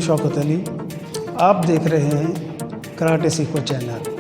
शौकत अली। आप देख रहे हैं कराटे सीखो चैनल।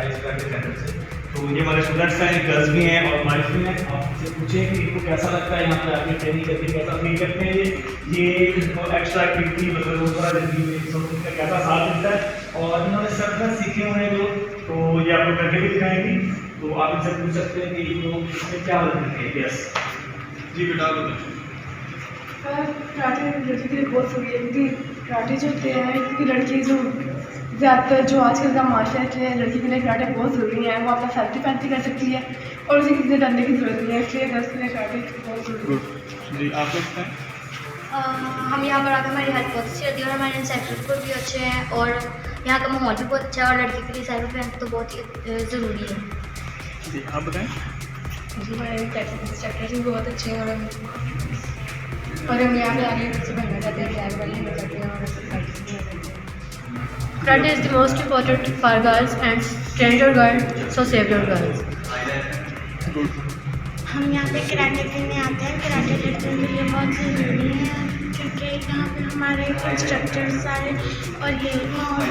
इस कराटे सेंटर से। तो ये हमारे स्टूडेंट्स हैं, गर्ल्स भी हैं और बॉयज़ भी हैं। आप इनसे पूछें कि इनको कैसा लगता है यहाँ पे आके ट्रेनिंग करके, कैसा फील करते हैं ये इनको एक्स्ट्रा एक्टिविटी मतलब रोज़मर्रा ज़िंदगी में सब इनका कैसा साथ मिलता है। और इन्होंने सब सीखे हुए हैं जो, तो ये आपको करके भी दिखाएंगी। तो आप इनसे पूछ सकते हैं कि इनको इसमें क्या मदद मिलती है। यस जी बेटा बताओ। कराटे लड़की के लिए बहुत ज़रूरी है, क्योंकि कराटे जो होते हैं, क्योंकि लड़की जो ज़्यादातर जो आजकल का माशरा है, लड़की के लिए कराटे बहुत ज़रूरी है। वो अपना सेल्फ डिफेंस भी कर सकती है और उसे किसी से डरने की ज़रूरत नहीं है, इसलिए गर्ल्स के लिए कराटे बहुत ज़रूरी है। जी आप लगता है हम यहाँ पर आकर हमारी हेल्थ बहुत अच्छी होती है और हमारे इंस्ट्रक्टर भी अच्छे हैं और यहाँ का माहौल भी बहुत अच्छा है और लड़की के लिए सेल्फ डिफेंस तो बहुत ही ज़रूरी है। जी आप बताएं। जी हमारे इंस्ट्रक्टर भी बहुत अच्छे हैं और हम यहाँ पे आगे कुछ बनना चाहते हैं, फ्लैग वाले बनना चाहते हैं और Karate is the most important for girls and train your girl, so save your girls. हम यहाँ पे कराटे करने आते हैं। कराटे लड़कियों के लिए बहुत ज़रूरी है, क्योंकि यहाँ पे हमारे इंस्ट्रक्टर सारे और ये माहौल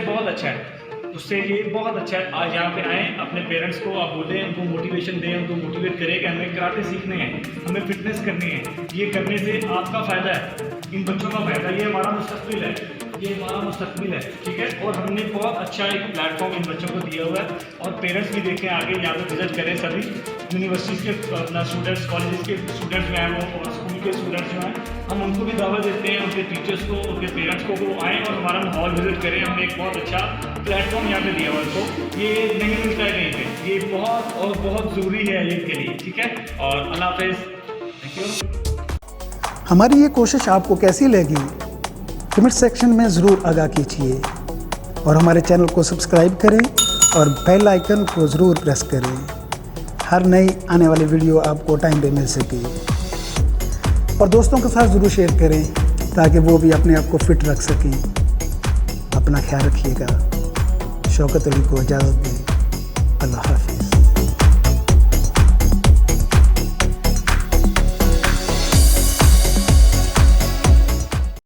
बहुत अच्छा है। उससे ये बहुत अच्छा है। आज यहाँ पे आएँ, अपने पेरेंट्स को आप बोलें, उनको मोटिवेशन दें, उनको मोटिवेट करें कि हमें कराटे सीखने हैं, हमें फिटनेस करनी है। ये करने से आपका फ़ायदा है, इन बच्चों का फ़ायदा, ये हमारा मुस्तकबिल है, ये हमारा मुस्तकबिल है, ठीक है। और हमने बहुत अच्छा एक प्लेटफॉर्म इन बच्चों को दिया हुआ है और पेरेंट्स भी देखें आगे यहाँ पे विजिट करें। सभी यूनिवर्सिटीज़ के अपना स्टूडेंट्स, कॉलेजेस के स्टूडेंट्स जो हैं वो और स्कूल के स्टूडेंट्स जो हैं, हम उनको भी दावत देते हैं, उनके टीचर्स को, उनके पेरेंट्स को, वो आएँ और हमारा माहौल विजिट करें। हमने एक बहुत अच्छा प्लेटफॉर्म यहाँ पे दिया हुआ है उनको, ये नहीं मिलता है कहीं पे, ये बहुत और बहुत ज़रूरी है इनके लिए, ठीक है। और अल्लाह हाफ़िज़, थैंक यू। हमारी ये कोशिश आपको कैसी लगी कमेंट सेक्शन में ज़रूर आगाह कीजिए और हमारे चैनल को सब्सक्राइब करें और बेल आइकन को ज़रूर प्रेस करें, हर नई आने वाली वीडियो आपको टाइम पे मिल सके। और दोस्तों के साथ ज़रूर शेयर करें ताकि वो भी अपने आप को फिट रख सकें। अपना ख्याल रखिएगा। शौकत अली को इजाज़त दें। अल्लाह हाफ़िज़।